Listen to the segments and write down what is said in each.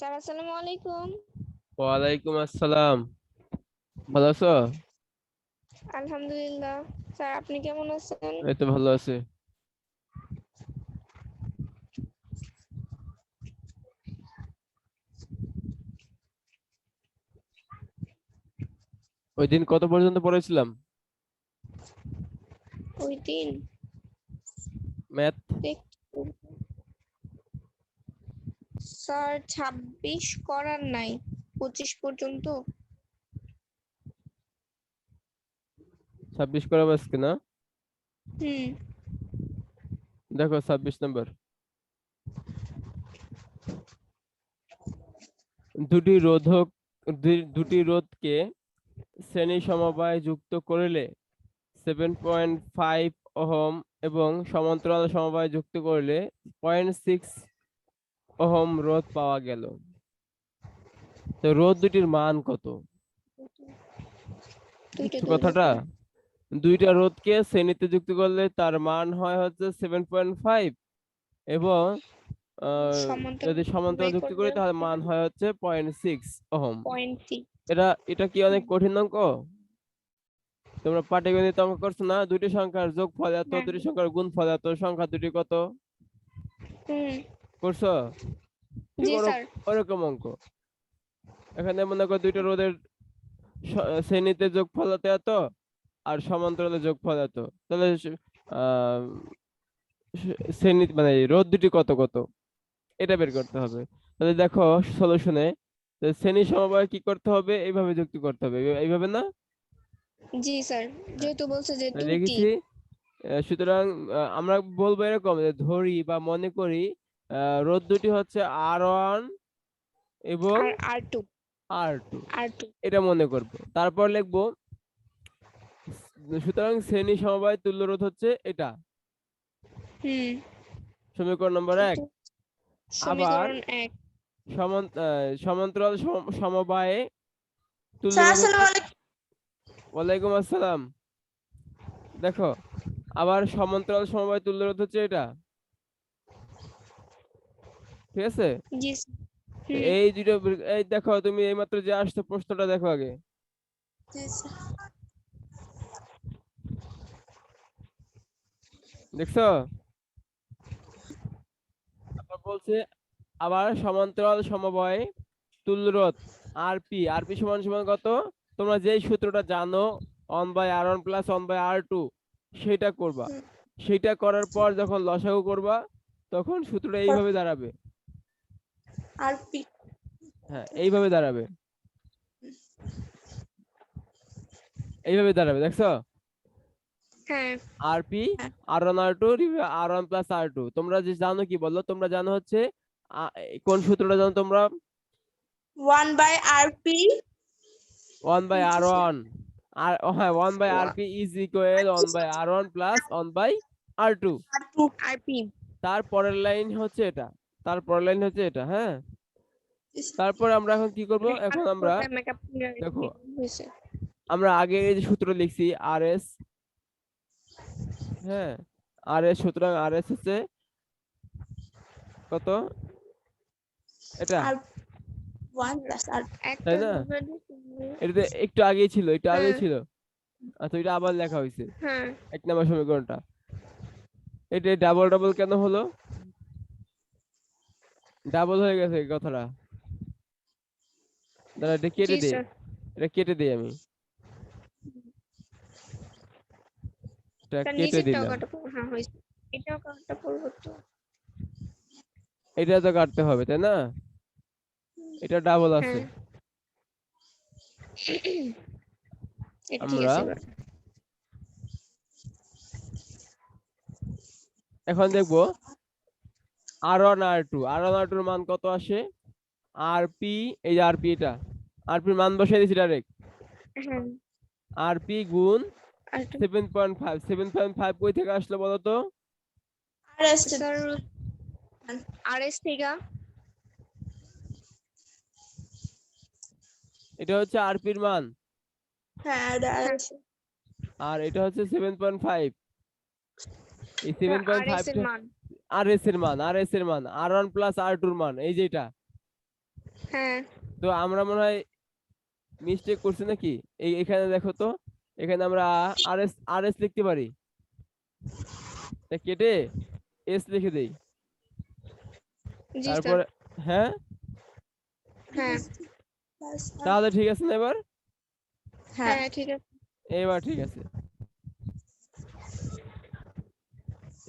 Sir আসসালামু আলাইকুম। ওয়ালাইকুম আসসালাম। ভালো আছো? আলহামদুলিল্লাহ। স্যার আপনি কেমন আছেন? এই তো ভালো আছি। ওই দিন কত পর্যন্ত পড়েছিলাম? ওই দিন ম্যাথ। স্যার 26 করার নাই, 25 পর্যন্ত। 26 করাবো আজকে না? হুম। দেখো 26 নম্বর। দুটি রোধকে শ্রেণী সমবায় যুক্ত করিলে 7.5 ওহম এবং সমান্তরাল সমবায় যুক্ত করলে 0.6 ওহম রোধ পাওয়া গেল। তো রোধ দুটির মান কত? বুঝছো কথাটা? দুইটা রোধকে শ্রেণীতে যুক্ত করলে তার মান হয় হচ্ছে 7.5 এবং যদি সমান্তরাল যুক্ত করি তাহলে মান হয় হচ্ছে 0.6 ওহম। এটা কি অনেক কঠিন অঙ্ক? তোমরা পাটিগণিত অঙ্ক করছো না? দুটি সংখ্যার যোগফল এত, দুটি সংখ্যার গুণফল এত, সংখ্যা দুটি কত করছো? ঠিক ওরকম অঙ্ক। এখানে মনে করো দুইটা রোধের শ্রেণীতে যোগফল এত আর সমান্তরালে যোগফল এত, তাহলে আহ শ্রেণী মানে রোধ দুটি কত কত এটা বের করতে হবে। তাহলে দেখো সলিউশনে শ্রেণী সমবায় কি করতে হবে, এইভাবে যুক্ত করতে হবে, এইভাবে না? জি স্যার, যেহেতু বলছে যে দুটি। লিখেছি। সুতরাং আমরা বলবো এরকম যে ধরি বা মনে করি রোধ দুটি হচ্ছে R1 এবং R2 এটা মনে করব। তারপর লিখবো সুতরাং শ্রেণী সমবায় তুল্য রোধ হচ্ছে এটা। সমীকরণ নম্বর 1। আবার সমান্তরাল সমবায়ে তুল্য রোধ হচ্ছে। ওয়ালাইকুম আসসালাম। দেখো আবার সমান্তরাল সমবায় তুল্য রোধ হচ্ছে এটা, ঠিক আছে? এই দুটো এই দেখো তুমি এইমাত্র যে আসছো প্রশ্নটা দেখো আগে। দেখছো? আবার বলছে আবার সমান্তরাল সমবায় তুল্য রোধ আরপি সমান সমান কত? তোমরা যেই সূত্রটা জানো 1/r1 + 1/r2 সেটা করবা। সেটা করার পর যখন লসাগু করবা তখন সূত্রটা এইভাবে দাঁড়াবে। হ্যাঁ এইভাবে দাঁড়াবে, এইভাবে দাঁড়াবে। দেখছো? RP R1 R2 R1 + R2 তোমরা যে জানো কি বললো, তোমরা জানো হচ্ছে কোন সূত্রটা জানো তোমরা? 1/rp 1/r1 আর হ্যাঁ 1/rp = 1/r1 + 1/r2। তারপরের লাইন হচ্ছে এটা, তারপরের লাইন হচ্ছে এটা। হ্যাঁ, তারপর আমরা এখন কি করব? এখন আমরা দেখো আমরা আগে এই যে সূত্র লিখছি RS। হ্যাঁ RS, সুতরাং RS হচ্ছে কত? এটা তাই না? এটা একটু আগেই ছিল, একটু আগেই ছিল। আচ্ছা এটা আবার লেখা হয়েছে 1 নম্বর সমীকরণটা। এটা ডাবল ডাবল কেন হলো? ডাবল হয়ে গেছে কথাটা। দাঁড়া এটা কেটে দে, এটা কেটে দিই আমি, এটা কেটে দিলাম। এটা তো কাটতে হবে তাই না? এটা ডাবল আছে। আমরা এখন দেখব R1 R2 এর মান কত আসে। আরপি, এই যে আরপি, এটা আরপির মান বসাই দিয়েছি ডাইরেক্ট। আরপি গুণ 7.5 7.5 কই থেকে আসলো বলো তো? আরএস থেকে। এটা হচ্ছে আরপির মান, আর এটা হচ্ছে 7.5। এই 7.5 আরএস এর মান, R1 + R2 এর মান, এই যে এটা হ্যাঁ তো আমরা মনে হয় মিস্টেক করছি নাকি, এখানে দেখো তো, এখানে আমরা আর এস লিখতে পারি, তা কেটে এস লিখে দেই, জি স্যার তারপরে হ্যাঁ, হ্যাঁ তাহলে ঠিক আছে না এবার? হ্যাঁ ঠিক আছে এবার ঠিক আছে,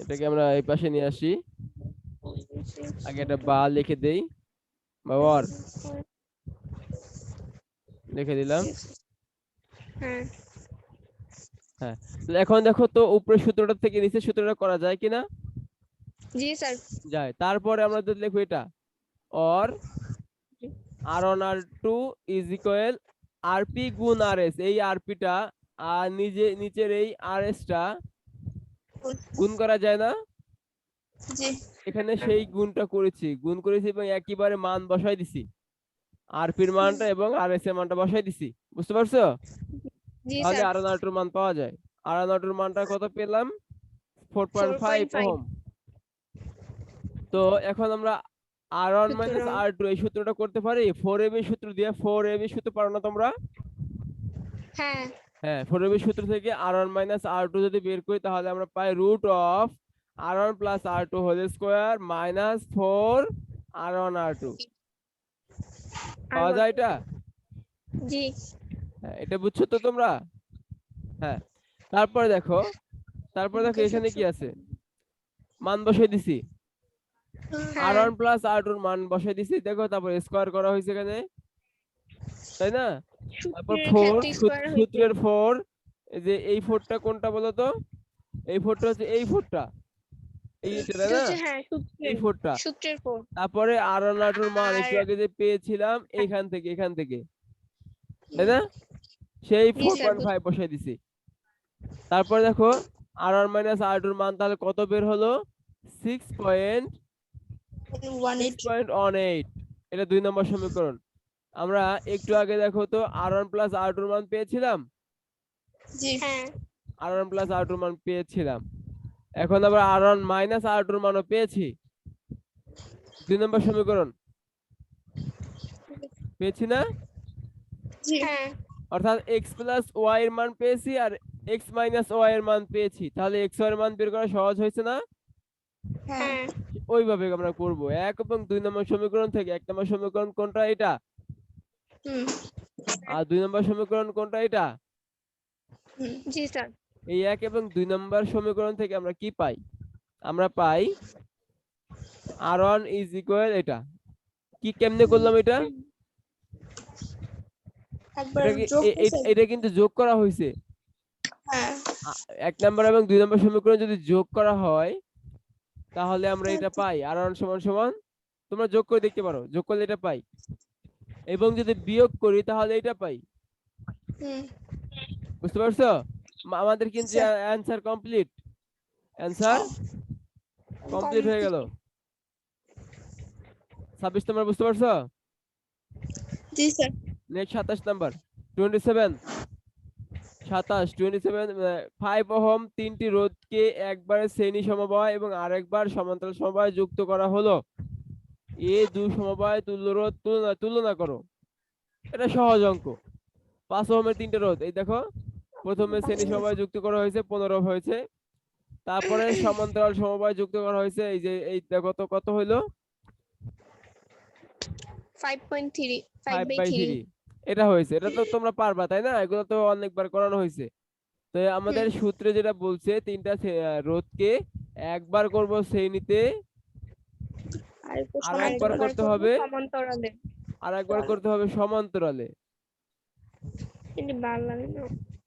এটাকে আমরা এই পাশে নিয়ে আসি, আগে একটা বা লিখে দেই, বা ওর লিখে দিলাম। হ্যাঁ হ্যাঁ, তাহলে এখন দেখো তো উপরের সূত্রটা থেকে নিচের সূত্রটা করা যায় কিনা? জি স্যার যায়। তারপরে আমরা যদি লিখবো এটা, or R1 R2 is equal RP গুণ আরএস, এই আরপিটা আর নিচের এই আরএসটা গুণ করা যায় না? জি এখানে সেই গুণটা করেছি, গুণ করেছি এবং একইবারে মান বসাই দিছি, আরপির মানটা এবং আরএস এর মানটা বসাই দিছি, বুঝতে পারছো? জি তাহলে স্যার R1 R2 র মান পাওয়া যায়। R1 R2 র মানটা কত পেলাম? 4.5 4.5 ওহম। তো এখন আমরা R1 মাইনাস সুতরাং R2 এই সূত্রটা করতে পারি 4ab সূত্র দিয়ে। 4ab সূত্র পারো না তোমরা? হ্যাঁ হ্যাঁ, 4ab সূত্র থেকে R1 মাইনাস R2 যদি বের করি তাহলে আমরা পাই root of R1 plus R2 whole square minus 4 R1 R2, পাওয়া যায় এটা? জি হ্যাঁ, এটা বুঝছো তো তোমরা? হ্যাঁ, তারপরে দেখো এখানে কি আছে, মান বসাই দিছি, হ্যাঁ R1 প্লাস R2 র মান বসাই দিছি, দেখো তারপরে স্কয়ার করা হয়েছে এখানে, তাই না? তারপর সূত্রের 4 ক্ষেত্রে স্কয়ার হয়েছে সূত্রের 4, এই যে এই 4টা কোনটা বলো তো? এই 4টা হচ্ছে এই 4টা, এইটা তাই এটা না? হচ্ছে হ্যাঁ এই 4টা। সূত্রের 4 তারপরে R1 R2 র মান আর একটু আগে যে পেয়েছিলাম এখান থেকে, তাই না? সেই জি স্যার 4.5 বসাই দিছি। তারপরে দেখো R1 মাইনাস R2 র মান তাহলে কত বের হলো? 6.18। এটা 2 নম্বর সমীকরণ। আমরা একটু আগে দেখো তো R1 প্লাস R2 র মান পেয়েছিলাম, জি হ্যাঁ R1 প্লাস R2 র মান পেয়েছিলাম, এখন আবার R1 মাইনাস R2 র মানও পেয়েছি, 2 নম্বর সমীকরণ পেয়েছি না? জি হ্যাঁ অর্থাৎ x প্লাস y এর মান পেয়েছি আর x মাইনাস y এর মান পেয়েছি, তাহলে x y এর মান বের করা সহজ হয়েছে না? হ্যাঁ ওইভাবে আমরা করব। 1 এবং 2 নম্বর সমীকরণ থেকে 1 নম্বর সমীকরণ কোনটা? এটা। আর 2 নম্বর সমীকরণ কোনটা? এটা। জি স্যার এই 1 এবং 2 নম্বর সমীকরণ থেকে আমরা কি পাই? আমরা পাই R1 ইজ ইকুয়াল, এটা কি কেমনে করলাম এটা? এটা কিন্তু যোগ করা হয়েছে। 1 নম্বর এবং 2 নম্বর সমীকরণ যদি যোগ করা হয় তাহলে আমরা এটা পাই R1 সমান সমান, তোমরা যোগ করে দেখতে পারো, যোগ করলে এটা পাই, এবং যদি বিয়োগ করি তাহলে এটা পাই, বুঝতে পারছো? আমাদের কিন্তু অ্যানসার কমপ্লিট, অ্যানসার কমপ্লিট হয়ে গেল। 26 তোমরা বুঝতে পারছো? জি স্যার নেক্সট 27 নাম্বার, 27 5 ওহম তিনটি রোধকে একবারে শ্রেণী সমবায় এবং আরেকবার সমান্তরাল সমবায় যুক্ত করা হলো, এই দুই সমবায় তুল্য রোধ তুলনা করো। এটা সহজ অঙ্ক। 5 ওহমের তিনটে রোধ, এই দেখো প্রথমে শ্রেণী সমবায় যুক্ত করা হয়েছে 15 হয়েছে, তারপরে সমান্তরাল সমবায় যুক্ত করা হয়েছে, এই যে এই দেখো তো কত হইলো? 5/3 এটা হয়েছে। এটা তো তোমরা পারবা তাই না? এগুলো তো অনেকবার করানো হয়েছে। তো আমাদের সূত্রে যেটা বলছে তিনটা রোধকে একবার করব শ্রেণীতে, আর একবার করতে হবে সমান্তরালে, আর একবার করতে হবে সমান্তরালে।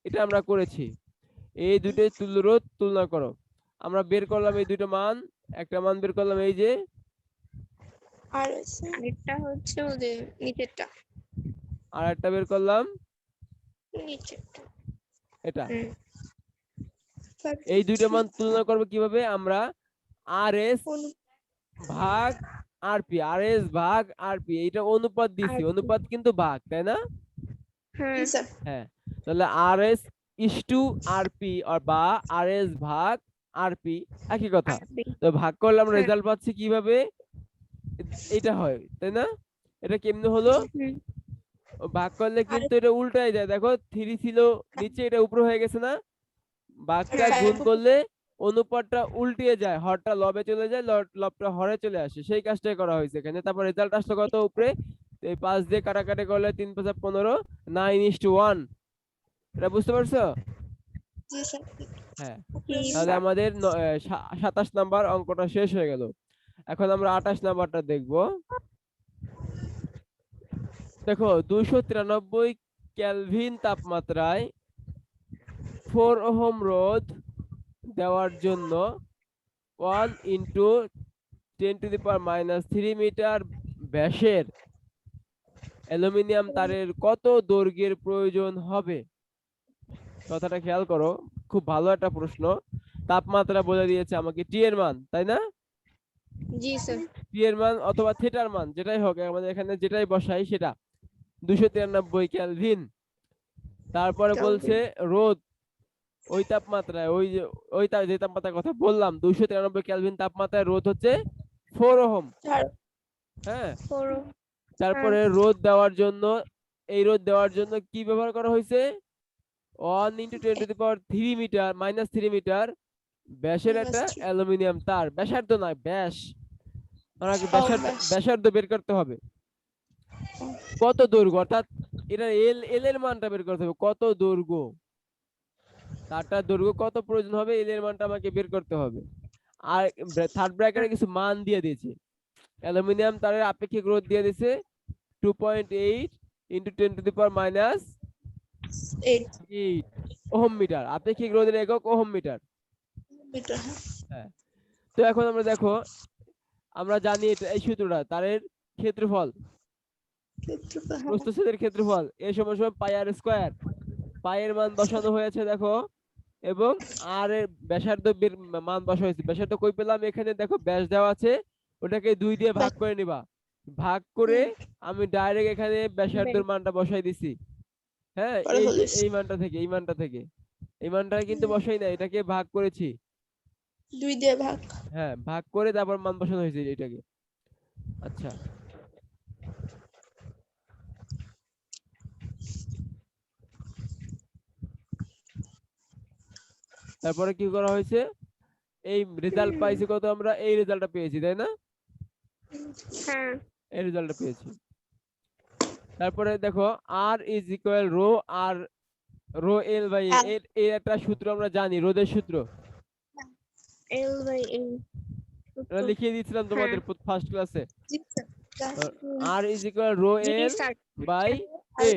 এটা আমরা করেছি। এই দুটোই তুল্য রোধ তুলনা করো। আমরা বের করলাম এই দুটো মান, একটা মান বের করলাম এই যে, আর আরেকটা হচ্ছে ওদের নিচেরটা, আর একটা বের করলাম নিচেরটা এটা। এই দুইটা মান তুলনা করব কিভাবে? আমরা RS ভাগ RP, RS ভাগ RP, এটা অনুপাত দিছি, অনুপাত কিন্তু ভাগ, তাই না? হ্যাঁ, তাহলে RS is to RP বা RS ভাগ RP একই কথা। তো ভাগ করলে আমরা রেজাল্ট পাচ্ছি কিভাবে? এটা হয়, তাই না? এটা কেমনে হলো? হুম, ভাগ করলে কিন্তু এটা উল্টায় যায়, দেখো 3 ছিল নিচে, এটা উপরে হয়ে গেছে না? ভাগটা হ্যাঁ, গুণ করলে অনুপাতটা উল্টিয়ে যায়, হরটা লবে চলে যায়, লবটা হরে চলে আসে, সেই কাজটাই করা হয়েছে এখানে। তারপর রেজাল্ট আসলো কত উপরে, এই 5 দিয়ে কাটাকাটি করলে 3 5 15, 9:1। এটা বুঝতে পারছো? জি স্যার। হ্যাঁ, জি তাহলে স্যার। আমাদের 27 নাম্বার অঙ্কটা শেষ হয়ে গেল। এখন আমরা 28 নাম্বারটা দেখব। দেখো 293 কেলভিন তাপমাত্রায় 4 ওহম রোধ দেওয়ার জন্য 1 × 10⁻³ মিটার ব্যাসের অ্যালুমিনিয়াম তারের কত দৈর্ঘ্যের প্রয়োজন হবে? কথাটা খেয়াল করো, খুব ভালো একটা প্রশ্ন। তাপমাত্রা বলে দিয়েছে আমাকে, টি এর মান, তাই না? জি স্যার। টি এর মান অথবা থিটার মান, যেটাই হোক, আমাদের এখানে যেটাই বসাই সেটা 293 কেলভিন। তারপরে বলছে রোদ, ওই তাপমাত্রায়, যে তাপমাত্রার কথা বললাম 293 কেলভিন তাপমাত্রায় রোদ হচ্ছে 4 ওহম। হ্যাঁ, তারপরে রোদ দেওয়ার জন্য, এই রোদ দেওয়ার জন্য কি ব্যবহার করা হয়েছে? 1 × 10⁻³ মিটার -3 মিটার ব্যাসের একটা অ্যালুমিনিয়াম তার। ব্যাসার্ধ নয়, ব্যাস। আমাকে ব্যাসার্ধ বের করতে হবে। কত দৈর্ঘ্য, অর্থাৎ এটা এল এর মানটা বের করতে হবে, কত দৈর্ঘ্য, তারটার দৈর্ঘ্য কত প্রয়োজন হবে, এল এর মানটা আমাকে বের করতে হবে। আর থার্ড ব্র্যাকেটে কিছু মান দিয়ে দিয়েছে। অ্যালুমিনিয়াম তারের আপেক্ষিক রোধ দিয়ে দিয়েছে 2.8 × 10⁻⁸ ওহম মিটার। আপেক্ষিক রোধের একক ওহম মিটার। হ্যাঁ, তো এখন আমরা দেখো, আমরা জানি এটা, এই সূত্রটা, তারের ক্ষেত্রফল, প্রস্থচ্ছেদের ক্ষেত্রফল এ সমান সমান পাই আর স্কয়ার। পাই এর মান বসানো হয়েছে দেখো, এবং আর এর ব্যাসার্ধ মান বসানো হয়েছে। ব্যাসার্ধ কই পেলাম? এখানে দেখো ব্যাস দেওয়া আছে, ওটাকে 2 দিয়ে ভাগ করে নিবা। ভাগ করে আমি ডাইরেক্ট এখানে ব্যাসার্ধের মানটা বসাই দিছি। হ্যাঁ, এই যে এই মানটা থেকে, এই মানটা থেকে, এই মানটা কিন্তু বসাই না, এটাকে ভাগ করেছি 2 দিয়ে ভাগ। হ্যাঁ, ভাগ করে তারপর মান বসানো হয়েছে এটাকে। আচ্ছা, তারপরে কি করা হয়েছে? এই রেজাল্ট পাইছি কত, আমরা এই রেজাল্টটা পেয়েছি, তাই না? হ্যাঁ, এই রেজাল্টটা পেয়েছি। তারপরে দেখো R is equal rho R rho L by A, এর একটা সূত্র আমরা জানি, রোধের সূত্র। L/A। এটা লিখিয়ে দিয়েছিলাম তোমাদের ফার্স্ট ক্লাসে। জি sir. R is equal rho জি এল স্যার। বাই এ,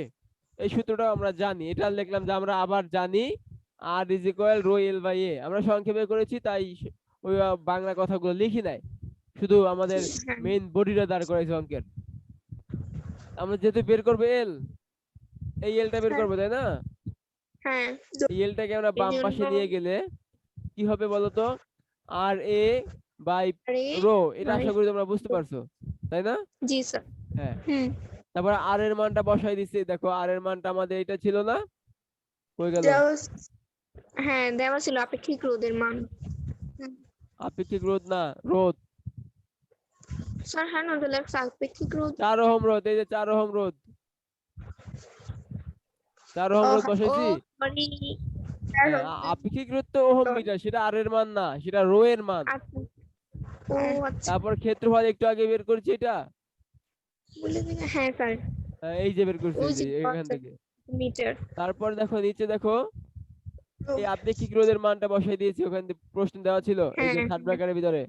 এই সূত্রটা আমরা জানি। এটা লিখলাম যে আমরা আবার জানি R is equal rho L by A, আমরা সংক্ষেপে করেছি, তাই ওই বাংলা কথাগুলো লিখি নাই, শুধু আমাদের মেইন বডিটা দাঁড় করাইছে অঙ্কের। আমরা যেহেতু বের করবো এল, এই এলটা বের করবো, তাই না? হ্যাঁ, এই এলটাকে আমরা বাম পাশে নিয়ে গেলে কি হবে বলতো? আর এ বাই রো, এটা আশা করি তোমরা বুঝতে পারছো, তাই না? জি স্যার। হ্যাঁ, তারপর আর এর মানটা বসাই দিচ্ছি। দেখো আর এর মানটা আমাদের এটা ছিল না, কই গেল? হ্যাঁ, দেওয়া ছিল আপেক্ষিক রোধের মান। আপেক্ষিক রোধ না, রোধ। স্যার হ্যাঁ, না লেখা আপেক্ষিক রোধ। 4 ওহম রোধ, এই যে 4 ওহম রোধ, 4 ওহম রোধ বসাইছি। মানে হ্যাঁ, আপেক্ষিক রোধ তো ওহম মিটার, সেটা আর এর মান না, সেটা রো এর মান। আচ্ছা। তারপর ক্ষেত্রফল একটু আগে বের করছি, এটা বলে দিন। হ্যাঁ স্যার। এই যে বের করছি, এই যে এখান থেকে। মিটার। তারপর দেখো নিচে, দেখো এই আপেক্ষিক রোধের মানটা বসাই দিয়েছি, ওখান থেকে প্রশ্ন দেওয়া ছিল, এই যে থার্ড ব্র্যাকেটের ভিতরে,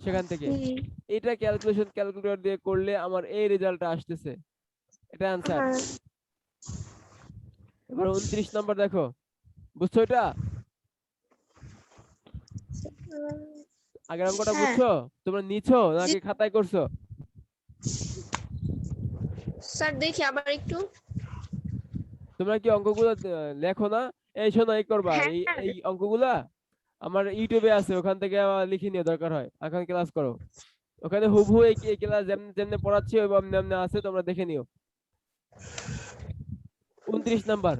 সেখান থেকে। এটা ক্যালকুলেটর দিয়ে করলে আমার এই রেজাল্টটা আসতেছে, এটা आंसर। এবার 29 নম্বর দেখো, বুঝছো এটা? আগের অঙ্কটা বুঝছো? তোমরা নিছো নাকি খাতায় করছো? স্যার দেখি আবার একটু। তোমরা কি অঙ্কগুলো লেখো না? এই শোনো, এই করবা, এই অঙ্কগুলা আমার ইউটিউবে আছে, ওখান থেকে লিখে নিও, দরকার হয় এখন ক্লাস করো, ওখানে হুবহু এই ক্লাস যেমন যেমন পড়াচ্ছি ওইভাবে যেমন আছে তোমরা দেখে নিও। 29 নাম্বার,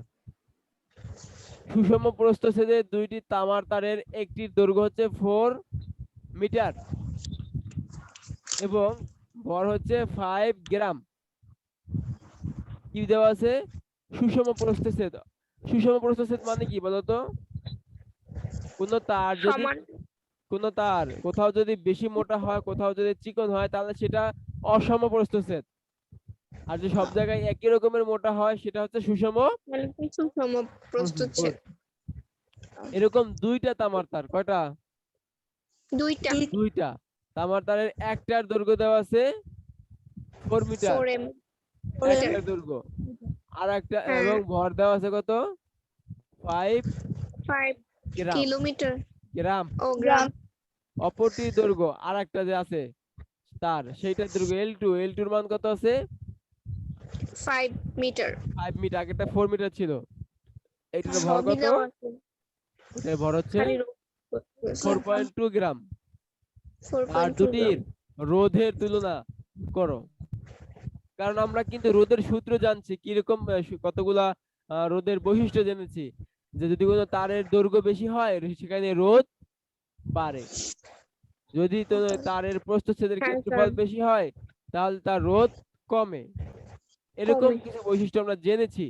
সুষম প্রস্থচ্ছেদে দুইটি তামার তারের একটির দৈর্ঘ্য হচ্ছে 4 মিটার এবং ভর হচ্ছে 5 গ্রাম। কি দেওয়া আছে? সুষম প্রস্থচ্ছেদ। সুষম প্রস্থচ্ছেদ মানে কি বলতো? কোন তার যদি সমান। কোথাও যদি বেশি মোটা হয়, কোথাও যদি চিকন হয়, তাহলে সেটা অসম প্রস্থচ্ছেদ। আর যে সব জায়গায় একই রকমের মোটা হয় সেটা হচ্ছে সুষম মানে কিছু সম প্রস্তুত। এরকম দুইটা তামার তার, কয়টা? দুইটা। দুইটা তামার তারের একটার দৈর্ঘ্য দেওয়া আছে 4 মিটার, 4m একটার দৈর্ঘ্য। আর একটা হ্যাঁ। এবং ভর দেওয়া আছে কত? 5 5 গ্রাম। কিলোমিটার গ্রাম। ও গ্রাম। অপরটির দৈর্ঘ্য আর একটা যে আছে তার, সেইটার দৈর্ঘ্য L2, L2 এর মান কত আছে? 5 মিটার। 5 মিটার, আগেরটা 4 মিটার ছিল। এইটার ভর সবই কত? দেওয়া আছে, এটার ভর হচ্ছে খালি 4.2 গ্রাম। আর 4.2 দুটির গ্রাম। রোধের তুলনা করো। কারণ আমরা কিন্তু রোধের সূত্র জানছি, কিরকম কতগুলা রোধের বৈশিষ্ট্য জেনেছি, যে যদি কোনো তারের দৈর্ঘ্য বেশি হয় সেখানে রোধ বাড়ে, যদি তো তারের প্রস্থচ্ছেদের হ্যাঁ ক্ষেত্রফল স্যার, বেশি হয় তাহলে তার রোধ কমে। এরকম কমে। কিছু বৈশিষ্ট্য আমরা জেনেছি।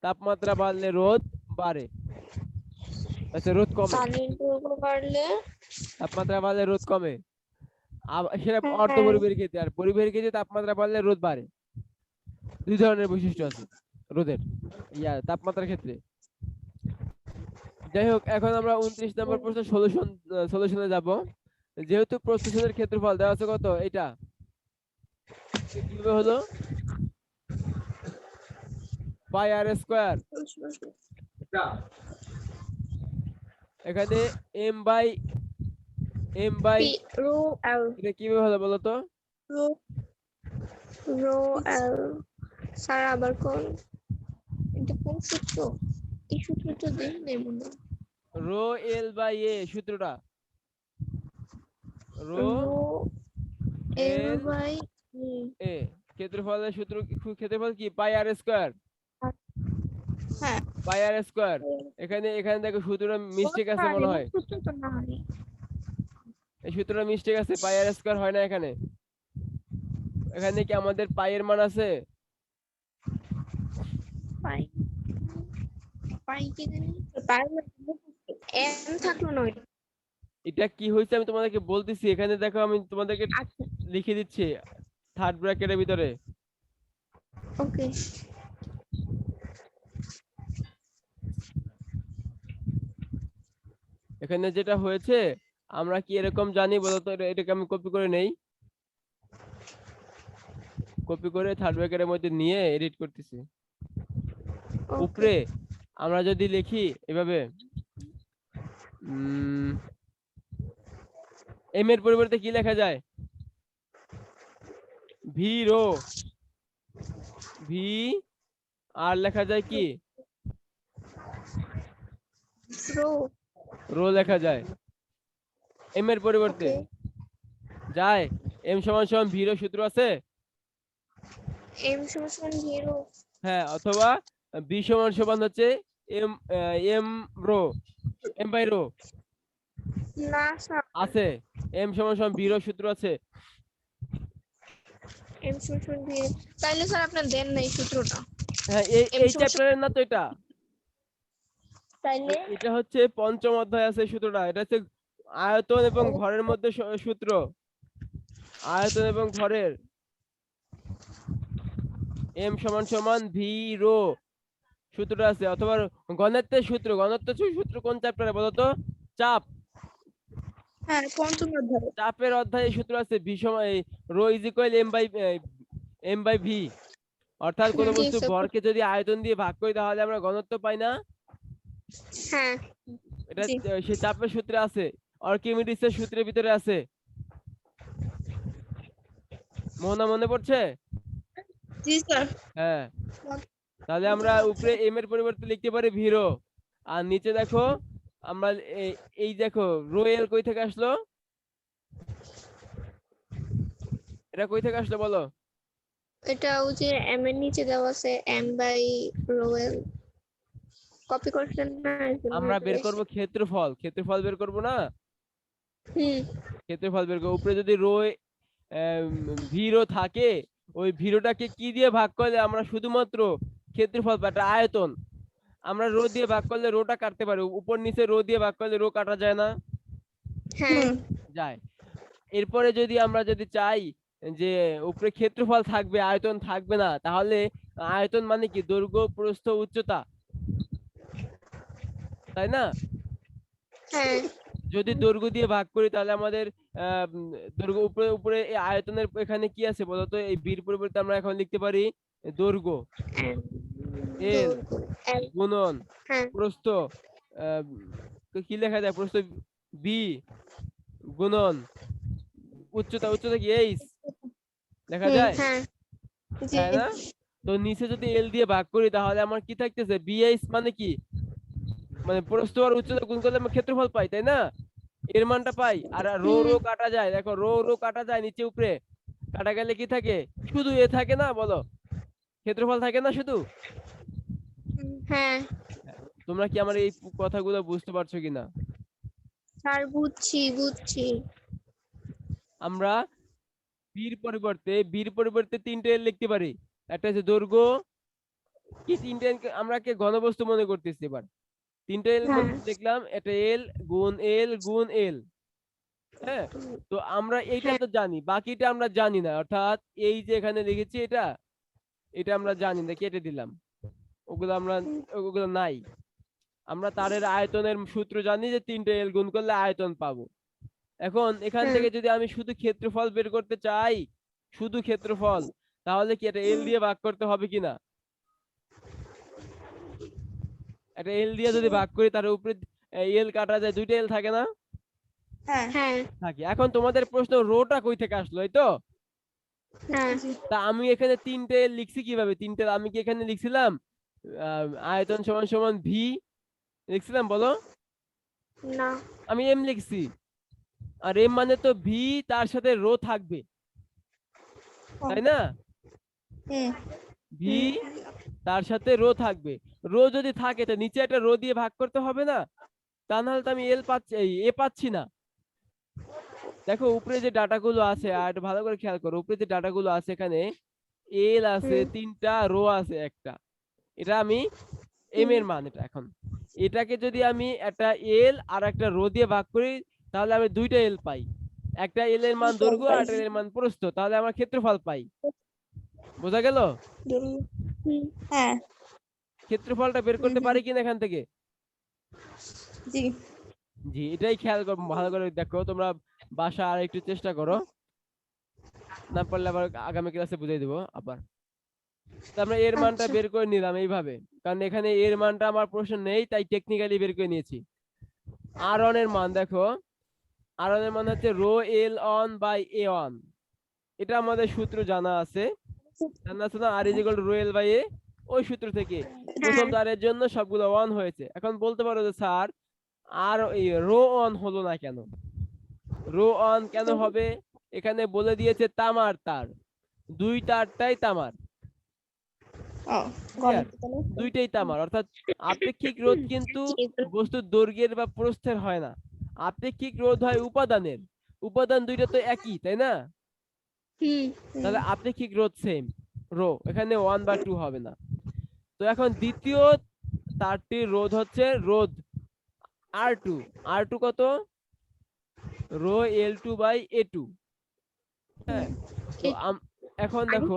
তাপমাত্রা বাড়লে রোধ বাড়ে, আচ্ছা রোধ কমে। পানির দৈর্ঘ্য বাড়লে তাপমাত্রা বাড়লে রোধ কমে। সেটা অর্ধ হ্যাঁ। পরিবাহীর ক্ষেত্রে। আর পরিবাহীর ক্ষেত্রে তাপমাত্রা বাড়লে রোধ বাড়ে। দুই ধরনের বৈশিষ্ট্য আছে রোধের, তাপমাত্রার ক্ষেত্রে। যাই হোক, এখন আমরা 29 নম্বর প্রশ্ন সলিউশনে যাব। যেহেতু প্রস্থচ্ছেদের ক্ষেত্রফল দেওয়া আছে কত, এটা কিভাবে হলো? পাই আর স্কয়ার। এখানে এম বাই রো এল। এটা কিভাবে হলো বলো তো? রো রো এল। স্যার আবার কোন, এটা কোন সূত্র? এই সূত্রটা দেখ নেই মনে হয়। রো এল বাই এ সূত্রটা, rho rho L L by A. ক্ষেত্রফলের সূত্র ক্ষেত্রফল কি? Pi R square. হ্যাঁ। Pi R square. এখানে দেখো সূত্রটা মিস্টেক আছে মনে হয়। সূত্রটা না হয়। এই সূত্রটা মিস্টেক আছে, পাই আর স্কয়ার হয় না এখানে। এখানে কি আমাদের পাই এর মান আছে? পাই পাই কি জানি, পাই এম থাকলো না। এটা কি হয়েছে আমি তোমাদেরকে বলতেছি। এখানে দেখো, আমি তোমাদেরকে আচ্ছা লিখে দিচ্ছি থার্ড ব্র্যাকেটের ভিতরে। ওকে। এখানে যেটা হয়েছে, আমরা কি এরকম জানি বলতো? এটাকে আমি কপি করে নেই, কপি করে থার্ড ব্র্যাকেটের মধ্যে নিয়ে এডিট করতেছি। উপরে আমরা যদি লিখি এভাবে, এম এর পরিবর্তে কি লেখা যায়? V rho. ভি আর লেখা যায় কি? রো। রো লেখা যায় এম এর পরিবর্তে। যায় এম সমান সমান ভি রো সূত্র আছে। এম সমান 0। হ্যাঁ, অথবা বি সমান সমান হচ্ছে M M row, M by row না স্যার, আছে। এম সমান সমান বি রো সূত্র আছে। এম সমান 0। তাইলে স্যার আপনার দেন নাই সূত্রটা। হ্যাঁ, এম এই সমান চ্যাপ্টারের না তো এটা। তাইলে এটা হচ্ছে পঞ্চম অধ্যায় আছে সূত্রটা। এটা হচ্ছে আয়তন এবং ভরের মধ্যে সূত্র। আয়তন এবং ভরের এম সমান সমান ভি রো সূত্রটা আছে। অথবা ঘনত্বের সূত্র। ঘনত্বের সূত্র কোন চ্যাপ্টারে বলো তো? চাপ। হ্যাঁ পঞ্চম অধ্যায়। চাপের অধ্যায়ে সূত্র আছে ভি সমান rho is equal M by V. অর্থাৎ কোন বস্তু ভরকে যদি আয়তন দিয়ে ভাগ করি তাহলে আমরা ঘনত্ব পাই না। হ্যাঁ এটা সেই চাপের সূত্রে আছে, আর্কিমিডিসের সূত্রের ভিতরে আছে। মনে পড়ছে? জি স্যার। হ্যাঁ, তাহলে আমরা উপরে এম এর পরিবর্তে লিখতে পারি ভিরো। আর নিচে দেখো আমরা এই দেখো রো এল কই থেকে আসলো? এটা কই থেকে আসলো বলো? এটা ওই যে এম এর নিচে দেওয়া আছে M by rho L, copy করছেন না? আমরা বের করব ক্ষেত্রফল। ক্ষেত্রফল বের করব না? ক্ষেত্রফল বের করব। উপরে যদি ভিরো থাকে, ওই ভিরোটাকে কি দিয়ে ভাগ করলে আমরা শুধুমাত্র ক্ষেত্রফল বা একটা আয়তন, আমরা রো দিয়ে ভাগ করলে রোটা কাটতে পারি, উপর নিচে রো দিয়ে ভাগ করলে রো কাটা যায় না? হ্যাঁ যায়। এরপরে যদি আমরা যদি চাই যে উপরে ক্ষেত্রফল থাকবে আয়তন থাকবে না, তাহলে আয়তন মানে কি দৈর্ঘ্য প্রস্থ উচ্চতা, তাই না? হ্যাঁ যদি দৈর্ঘ্য দিয়ে ভাগ করি তাহলে আমাদের দৈর্ঘ্য উপরে উপরে এই আয়তনের এখানে কি আছে বলতো, এই বির পরিবর্তে আমরা এখন লিখতে পারি দৈর্ঘ্য এল L গুণন হ্যাঁ প্রস্থ, তো কি লেখা যায়, প্রস্থ বি গুণন উচ্চতা, উচ্চতা কি এইচ লেখা যায়, হ্যাঁ জি তাই না? তো নিচে যদি এল দিয়ে ভাগ করি তাহলে আমার কি থাকতেছে, বিএইচ মানে কি, মানে প্রস্থ আর উচ্চতা গুণ করলে আমরা ক্ষেত্রফল পাই, তাই না? এর মানটা পাই। আর রো রো কাটা যায়, দেখো রো রো কাটা যায় নিচে উপরে, কাটা গেলে কি থাকে, শুধু এ থাকে না, বলো ক্ষেত্রফল থাকে না শুধু। হ্যাঁ তোমরা কি আমার এই কথাগুলো বুঝতে পারছো কিনা? স্যার বুঝছি বুঝছি। আমরা বীর পরিবর্তে তিনটে এল লিখতে পারি, একটা হচ্ছে দৈর্ঘ্য, কি তিনটে আমরা কে ঘনবস্তু মনে করতেছি এবার, তিনটে এল হ্যাঁ দেখলাম, একটা এল গুণ এল গুণ এল। হ্যাঁ, তো আমরা এইটা হ্যাঁ তো জানি, বাকিটা আমরা জানি না, অর্থাৎ এই যে এখানে লিখেছি এটা, এটা আমরা জানি না, কেটে দিলাম, ওগুলো আমরা, ওগুলো নাই। আমরা তারের আয়তনের সূত্র জানি যে তিনটে এল গুণ করলে আয়তন পাবো। এখন এখান হ্যাঁ থেকে যদি আমি শুধু ক্ষেত্রফল বের করতে চাই, শুধু ক্ষেত্রফল, তাহলে কি এটা এল দিয়ে ভাগ করতে হবে কিনা? একটা এল দিয়ে যদি ভাগ করি তার উপরে এল কাটা যায়, দুইটা এল থাকে না? হ্যাঁ হ্যাঁ থাকে। এখন তোমাদের প্রশ্ন রোটা কই থেকে আসলো, এই তো। হ্যাঁ তা আমি এখানে তিনটে লিখছি কিভাবে, তিনটে আমি কি এখানে লিখছিলাম আয়তন সমান সমান ভি লিখছিলাম বলো? না আমি এম লিখছি, আর এম মানে তো ভি, তার সাথে রো থাকবে, তাই না? ভি তার সাথে রো থাকবে, রো যদি থাকে তো নিচে একটা রো দিয়ে ভাগ করতে হবে না, তা নাহলে তো আমি এল পাচ্ছি, এ পাচ্ছি না। দেখো উপরে যে ডাটাগুলো আছে, আর একটু ভালো করে খেয়াল করো, উপরে যে ডাটাগুলো আছে এখানে এল আছে তিনটা, রো আছে একটা, এটা আমি এম এর মান, এটা এখন এটাকে যদি আমি একটা এল আর একটা রো দিয়ে ভাগ করি তাহলে আমি দুইটা এল পাই, একটা এল এর মান দৈর্ঘ্য আর একটা এল এর মান প্রস্থ, তাহলে আমার ক্ষেত্রফল পাই। বোঝা গেল? হ্যাঁ ক্ষেত্রফলটা বের করতে পারি কিনা এখান থেকে? জি জি, এটাই খেয়াল ভালো করে দেখো তোমরা, বাসা আর একটু চেষ্টা করো, না পারলে আবার আগামী ক্লাসে বুঝিয়ে দেবো আবার। তো আমরা এর মানটা আচ্ছা বের করে নিলাম এইভাবে, কারণ এখানে এর মানটা আমার প্রশ্ন নেই, তাই টেকনিক্যালি বের করে নিয়েছি। আর অন এর মান দেখো, আর অন এর মান হচ্ছে rho L on by A on, এটা আমাদের সূত্র জানা আছে, জানা আছে না, R is equal to rho L by A, ওই সূত্র থেকে প্রথম তারের জন্য সবগুলো অন হয়েছে। এখন বলতে পারো যে স্যার আর এই রো অন হলো না কেন, রো অন কেন হবে, এখানে বলে দিয়েছে তামার তার, দুই তারটাই তামার, দুইটাই তামার, অর্থাৎ আপেক্ষিক রোধ কিন্তু বস্তুর দৈর্ঘ্যের বা প্রস্থের হয় না, আপেক্ষিক রোধ হয় উপাদানের, উপাদান দুইটা তো একই, তাই না? তাহলে আপেক্ষিক রোধ সেম, রো এখানে 1 বা 2 হবে না। তো এখন দ্বিতীয় তারটির রোধ হচ্ছে রোধ R2, R2 কত, রো L2 বাই A2। হ্যাঁ, তো এখন দেখো,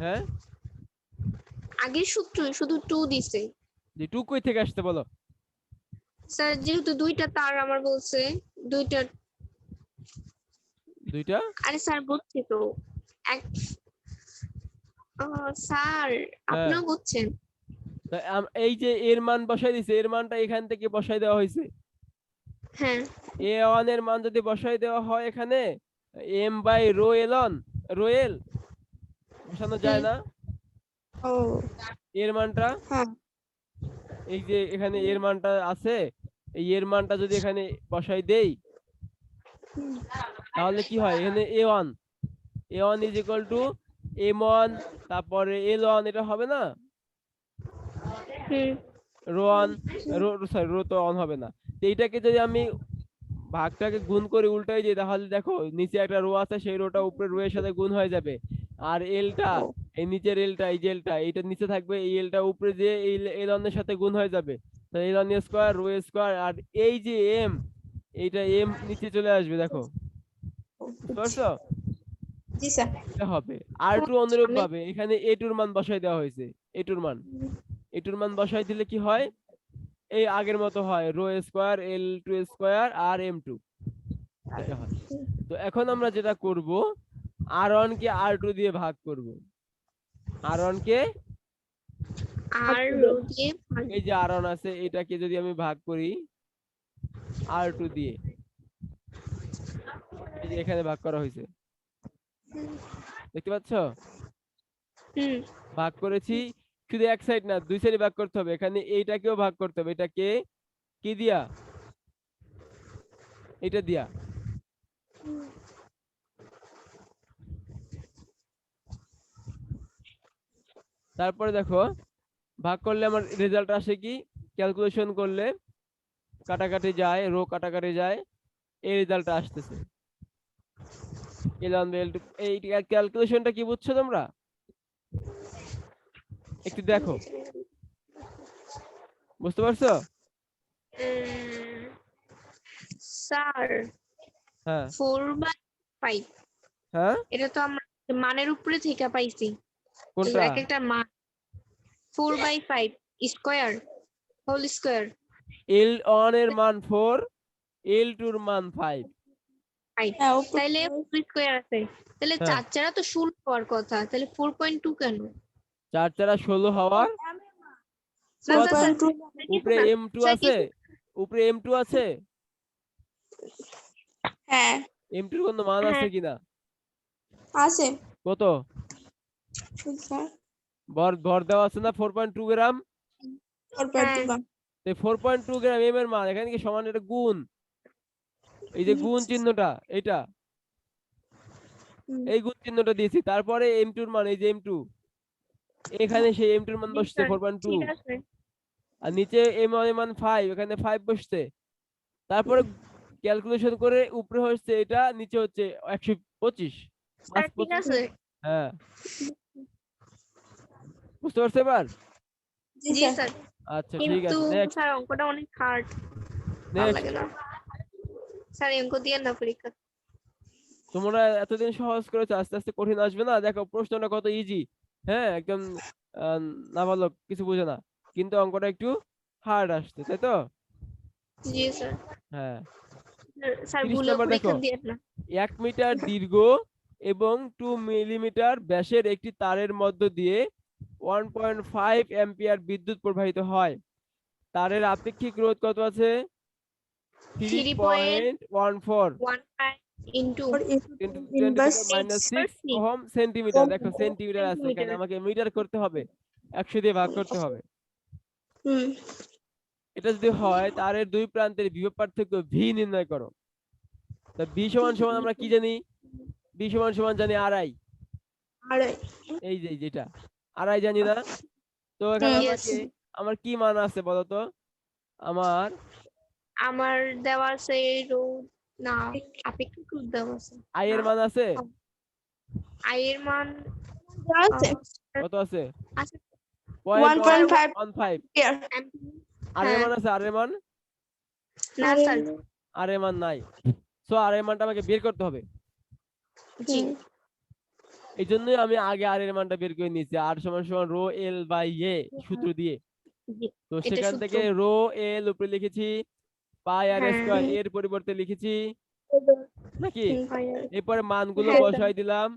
হ্যাঁ আগের সূত্র শুধু 2 দিছে যে 2 কই থেকে আসতে বলো? স্যার, যেহেতু দুইটা তার আমার বলছে, দুইটা দুইটা, আরে স্যার বুঝছি তো, এক স্যার হ্যাঁ, আপনিও বুঝছেন। এই যে এর মান বসাই দিছে, এর মানটা এখান থেকে বসাই দেওয়া হয়েছে, হ্যাঁ A1 এর মান যদি বসাই দেওয়া হয় এখানে m by rho L on, rho L বসানো যায় না, ও এর মানটা, হ্যাঁ এই যে এখানে এর মানটা আছে, এই এর মানটা যদি এখানে বসাই দেই তাহলে কি হয়, এখানে a1 is equal two m1, তারপরে l1, এটা হবে না, rho on, rho sorry rho তো অন হবে না, তো এইটাকে যদি আমি ভাগটাকে গুণ করে উল্টাই দিই, তাহলে দেখো নিচে একটা রো আছে, সেই রোটা উপরে রো এর সাথে গুণ হয়ে যাবে। আর এলটা, ও, এই নিচের এলটা, এই যে এলটা, এইটা নিচে থাকবে, এই এলটা উপরে দিয়ে এই এল এর সাথে গুণ হয়ে যাবে। তো এল স্কোয়ার রো স্কোয়ার, আর এই যে এম, এইটা এম নিচে চলে আসবে, দেখো বুঝতে বুঝছি। পারছো? জি স্যার। এটা হবে। আর টু অনুরূপ আমি ভাবে এখানে এ টুর মান বসাই দেওয়া হয়েছে, এ টুর মান, এ টুর মান বসাই দিলে কি হয়, এই আগের মতো হয়, rho square L two square R M two, এটা হয়। তো এখন আমরা যেটা করব, আর ওয়ান কে আর টু দিয়ে ভাগ করব, আর ওয়ান কে, আর রো দিয়ে ভাগ এই যে আর ওয়ান আছে এটাকে যদি আমি ভাগ করি আর টু দিয়ে, এই যে এখানে ভাগ করা হয়েছে, দেখতে পাচ্ছ? হুম ভাগ করেছি, শুধু এক সাইড না, দুই সাইডে ভাগ করতে হবে, এখানে এইটাকেও ভাগ করতে হবে, এটাকে কি দিয়া, এটা দিয়া। তারপরে দেখো ভাগ করলে আমার রেজাল্ট আসে কি, ক্যালকুলেশন করলে কাটাকাটি যায়, রো কাটাকাটি যায়, এই রেজাল্টটা আসতেছে। এই ক্যালকুলেশনটা কি বুঝছো তোমরা? একটু দেখো, বুঝতে পারছো? স্যার হ্যাঁ 4/5, হ্যাঁ, এটা তো আমরা মানের উপরে থেকে পাইছি। কোনটা? এক একটা মান 4/5 square whole square L one এর মান 4, এল টু এর মান 5। হ্যাঁ উপর তাইলে স্কয়ার আছে, তাহলে হ্যাঁ, 4 তো 16 হওয়ার কথা, তাহলে 4.2 কেন? 4 4 16 হওয়ার না না স্যার, 4.2। উপরে এম টু স্যার আছে, উপরে এম টু আছে, হ্যাঁ এম টুর কোনো মান আছে হ্যাঁ কিনা? আছে কত? স্যার। ভর ভর দেওয়া আছে না 4.2 গ্রাম, 4.2 গ্রাম। তো 4.2 গ্রাম এম এর মান এখানে কি সমান, এটা গুণ, এই যে গুণ চিহ্নটা, এটা হুম। এই গুণ চিহ্নটা দিয়েছি, তারপরে এম টুর মান, এই যে এম টু, এখানে সেই এম টুর মান জি বসছে স্যার, 4.2, ঠিক আছে। আর নিচে এম এর মান 5, এখানে 5 বসছে, তারপরে ক্যালকুলেশন করে উপরে হচ্ছে এটা, নিচে হচ্ছে 125, স্যার ঠিক 525। আছে। হ্যাঁ বুঝতে পারছো এবার? জি জি স্যার। স্যার, আচ্ছা ঠিক কিন্তু আছে, নেক্সট স্যার অঙ্কটা অনেক হার্ড, ভালো নেক্সট। লাগে না স্যার, অঙ্ক দিয়ে না পরীক্ষা। তোমরা এতদিন সহজ করেছো, আস্তে আস্তে কঠিন আসবে না, দেখো প্রশ্নটা কত ইজি, হ্যাঁ একদম, আহ, নাবালক কিছু বুঝে না, কিন্তু অঙ্কটা একটু হার্ড আসছে, তাই তো? জি স্যার। হ্যাঁ স্যার 30 ভুলেও নাম্বার পরীক্ষা দেখো, দিয়ে না। 1 মিটার দীর্ঘ এবং 2 মিলিমিটার ব্যাসের একটি তারের মধ্য দিয়ে 1.5 অ্যাম্পিয়ার বিদ্যুৎ প্রবাহিত হয়, তারের আপেক্ষিক রোধ কত আছে? 3.14 3.15 into 10 to the power 6 minus 6 ohm centimetre, দেখো সেন্টিমিটার আছে এখানে, আমাকে মিটার করতে হবে, 100 দিয়ে ভাগ করতে হবে। হুম। এটা যদি হয় তারের দুই প্রান্তের বিভব পার্থক্য ভি নির্ণয় করো। তা বি সমান সমান আমরা কি জানি? বি সমান সমান জানি আড়াই, আর এই যে যেটা আড়াই জানি না। তো এখানে হুম। ইয়েস, আমাকে, আমার কি মান আছে বলতো? আমার আমার দেওয়া আছে রোধ, না আপেক্ষিক রোধ দেওয়া আছে, আই এর না, মান আছে, আই এর মান আছে কত আছে? আছে 1.5 0.15। ইয়ার। আর এর হ্যাঁ, মান আছে, আর এর মান, না স্যার, আর এর মান নাই, সো আর এর মানটা আমাকে বের করতে হবে। জি এই জন্যই আমি আগে আর এর মানটা বের করে নিয়েছি, আর সমান সমান রো এল বাই এ সূত্র দিয়ে। জি, তো এটা সেখান সূত্র। থেকে রো এল উপরে লিখেছি, পাই আর হ্যাঁ, স্কয়ার এর পরিবর্তে লিখেছি নাকি, এরপরে মানগুলো হ্যাঁ, বসাই দিলাম,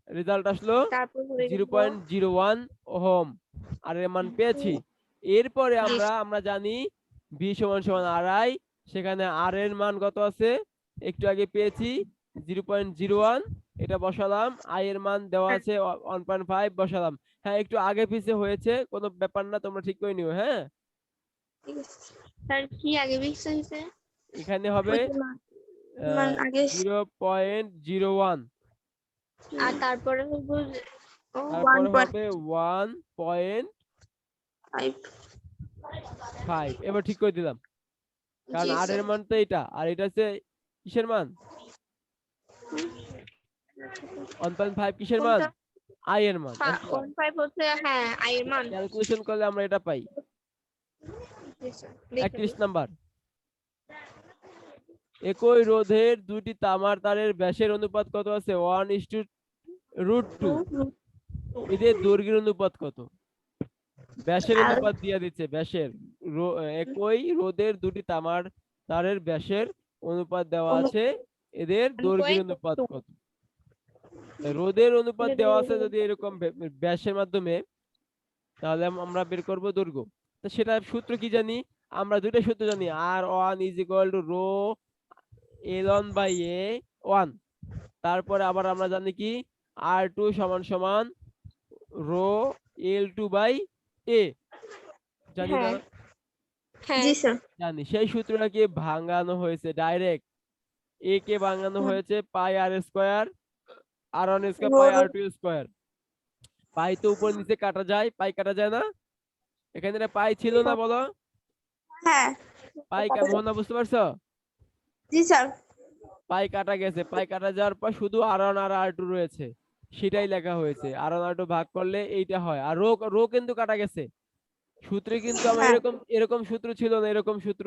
রেজাল্ট আসলো তারপর হয়ে গেল 0.01 ওহম, আর এর মান পেয়েছি। এরপরে আমরা জানি বি সমান সমান আড়াই, সেখানে আর এর মান কত আছে একটু আগে পেয়েছি 0.01, এটা বসালাম, আই এর মান দেওয়া আছে 1.5 বসালাম। হ্যাঁ একটু আগে পিছে হয়েছে, কোনো ব্যাপার না, তোমরা ঠিক করে নিও। হ্যাঁ স্যার কি আগে বিক্স হয়েছে? এখানে হবে মান আগে 0.01, আর তারপরে হইব তারপরে হবে 1.5। 1.5। এবার ঠিক করে দিলাম, কারণ জি আর এর স্যার, মান তো এটা, আর এটা হচ্ছে কিসের মান? 1.5 কিসের মান? কোনটা? আই এর মান। 1.5 হচ্ছে হ্যাঁ আই এর মান। ক্যালকুলেশন করলে আমরা এটা পাই। জি স্যার, দেখে 31 দিন। নাম্বার, একই রোধের দুইটি তামার তারের ব্যাসের অনুপাত কত আছে? 1:√2। এদের দৈর্ঘ্যের অনুপাত কত? ব্যাসের আর অনুপাত দিয়ে দিচ্ছে, ব্যাসের। একই রোধের দুটি তামার তারের ব্যাসের অনুপাত দেওয়া আছে, এদের দৈর্ঘ্যের অনুপাত কত? রোধের অনুপাত দেওয়া আছে যদি এরকম ব্যাসের মাধ্যমে, তাহলে আমরা বের করব দৈর্ঘ্য। তো সেটা সূত্র কি জানি? আমরা দুইটা সূত্র জানি, R1 = রো L1/A1। তারপরে আবার আমরা জানি কি R2 = রো L2/A। জানি না? হ্যাঁ হ্যাঁ জি স্যার জানি। সেই সূত্রটাকে ভাঙানো হয়েছে ডাইরেক্ট। এ কে ভাঙানো হয়েছে pi R square, R1 square pi R2 square. Pi তো উপর নিচে কাটা যায়, পাই কাটা যায় না? এখানে একটা পাই ছিল না বলো? হ্যাঁ পাই কেমন না বুঝতে পারছো? জি স্যার পাই কাটা গেছে, পাই কাটা যাওয়ার পর শুধু R1 আর R2 রয়েছে, সেটাই লেখা হয়েছে। R1 R2 ভাগ করলে এইটা হয়। আর রো রো কিন্তু কাটা গেছে। সূত্রে কিন্তু আমার হ্যাঁ এরকম এরকম সূত্র ছিল না, এরকম সূত্র,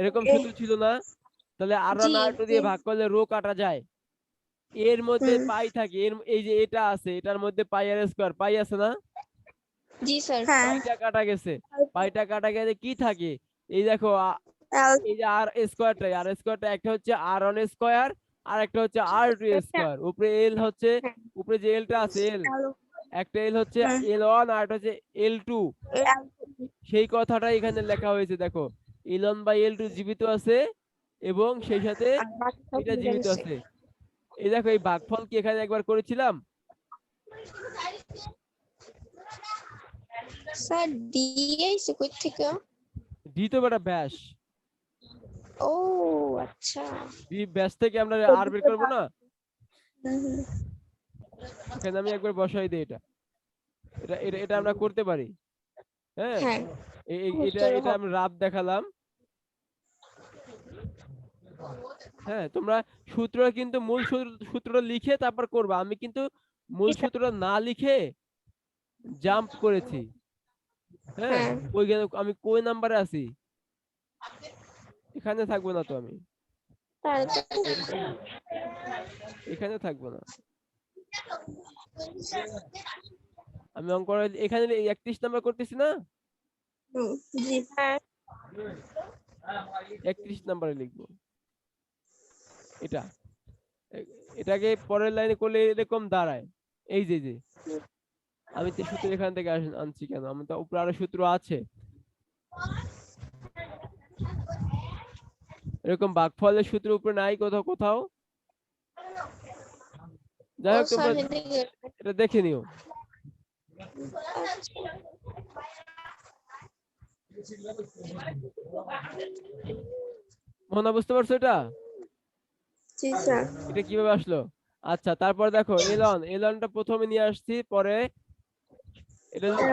এরকম সূত্র ছিল না। তাহলে R1 জি R2 দিয়ে ভাগ করলে রো কাটা যায়। এর মধ্যে পাই থাকে, এর এই যে এটা আছে, এটার মধ্যে পাই আর স্কয়ার পাই আছে না? জি স্যার। হ্যাঁ পাইটা কাটা গেছে। পাইটা কাটা গেলে কি থাকে? এই দেখো এই যে আর স্কয়ারটা একটা হচ্ছে R1 স্কয়ার আর একটা হচ্ছে R2 স্কয়ার। উপরে এল হচ্ছে, উপরে যে এলটা আছে এল, একটা এল হচ্ছে L1 আর একটা হচ্ছে L2। সেই কথাটা এখানে লেখা হয়েছে, দেখো L1/L2 জীবিত আছে এবং সেই সাথে এটা জীবিত আছে। এই দেখো এই ভাগফল কি এখানে একবার করেছিলাম? স্যার দিয়েছে কই থেকে? ডি তো বেটা ব্যাস, ও আচ্ছা। ডি ব্যাস থেকে আমরা আর বের করবো না? এখানে আমি একবার বসাই দিই এটা, এটা এটা এটা আমরা করতে পারি। হ্যাঁ, হ্যাঁ এটা এটা আমরা রাব দেখালাম। হ্যাঁ, তোমরা সূত্র কিন্তু মূল সূত্রটা লিখে তারপর করবা। আমি কিন্তু মূল সূত্রটা না লিখে জাম্প করেছি। হ্যাঁ, হ্যাঁ ওইখানে আমি কই নাম্বারে আছি? এখানে থাকবো না তো আমি, এখানে থাকবো না আমি। অঙ্ক এখানে 31 নাম্বার করতেছি না? জি হ্যাঁ 31 নাম্বারে লিখবো এটা। এটাকে পরের লাইনে করলে এরকম দাঁড়ায়। এই যে যে আমি তো সূত্র এখান থেকে আনছি কেন? আমি তো উপরে আরো সূত্র আছে। এরকম ভাগফলের সূত্র উপরে নাই কোথাও কোথাও। যাই ও হোক তোমরা স্যার এদিকে। এটা দেখে নিও। মনে বুঝতে পারছো এটা? জি স্যার এটা কিভাবে আসলো? আচ্ছা, তারপর দেখো এলনটা প্রথমে নিয়ে আসছি, পরে এটা যদি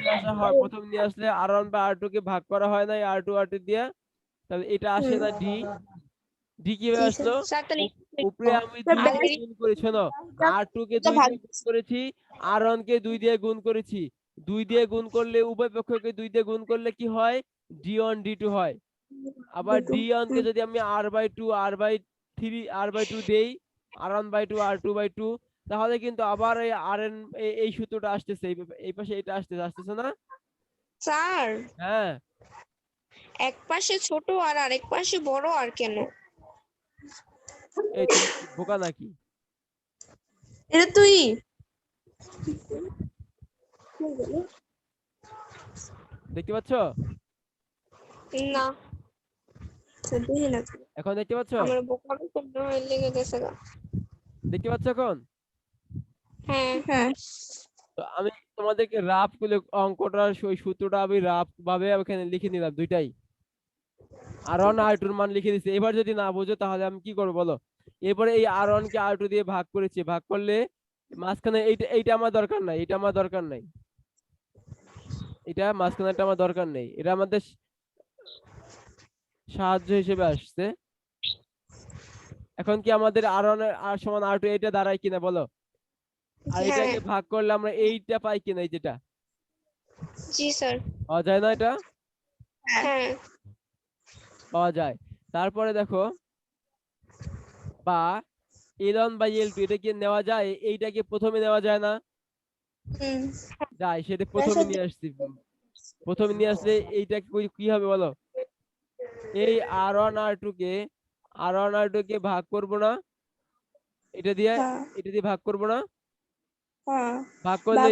নিয়ে আসা হয়, প্রথমে নিয়ে আসলে R1 বা R2 কে ভাগ করা হয় না R2 R2 দিয়ে, তাহলে এটা আসে না ডি। ডি কিভাবে আসলো? স্যার তাহলে উপরে আমি 2 দিয়ে গুণ করেছি, শোনো, R2 কে 2 দিয়ে গুণ করেছি, R1 কে 2 দিয়ে গুণ করেছি। 2 দিয়ে গুণ করলে উভয় পক্ষকে 2 দিয়ে গুণ করলে কি হয়? D1 D2 হয়। আবার D1 কে যদি আমি R/2 R/3 R/2 দেই, R1/2 R2/2, তাহলে কিন্তু আবার এই Rn এই সূত্রটা আসতেছে, এই পাশে এটা আসতেছে না? স্যার হ্যাঁ, এক পাশে ছোট আর আরেক পাশে বড় আর কেন? এই তুমি কি বোকা নাকি? এটা তুই দেখতে পাচ্ছ? না দেখি না এখন দেখতে পাচ্ছ? আমার বোকামি করতে হয় লেগে গেছে গা। দেখতে পাচ্ছ এখন? হ্যাঁ হ্যাঁ তো আমি তোমাদেরকে রাফ করে অঙ্কটার ওই সূত্রটা আমি রাফ ভাবে ওখানে লিখে নিলাম দুইটাই। R1 R2 মান লিখে দিচ্ছি। এবার যদি না বোঝো তাহলে আমি কি করবো বলো? এরপরে এই R1 কে R2 দিয়ে ভাগ করেছি, ভাগ করলে মাঝখানে এইটা এইটা আমার দরকার নাই, এটা আমার দরকার নাই, এটা মাঝখানেটা আমার দরকার নেই, এটা আমাদের সাহায্য হিসেবে আসছে। এখন কি আমাদের R1 আর সমান R2 এইটা দাঁড়ায় কিনা বলো? আর হ্যাঁ এটাকে ভাগ করলে আমরা এইটা পাই কিনা, এই যেটা জি স্যার পাওয়া যায় না, এটা হ্যাঁ পাওয়া যায়। তারপরে দেখো বা L1 বাই L2 এটা কি নেওয়া যায়? এইটাকে প্রথমে নেওয়া যায় না? হুম যায়, সেটা প্রথমে নিয়ে আসছি। প্রথমে নিয়ে আসলে এইটা কি হবে বলো? এই R1 R2 কে ভাগ করব না এটা দিয়ে, হ্যাঁ এটা দিয়ে ভাগ করব না? হ্যাঁ ভাগ বা করলে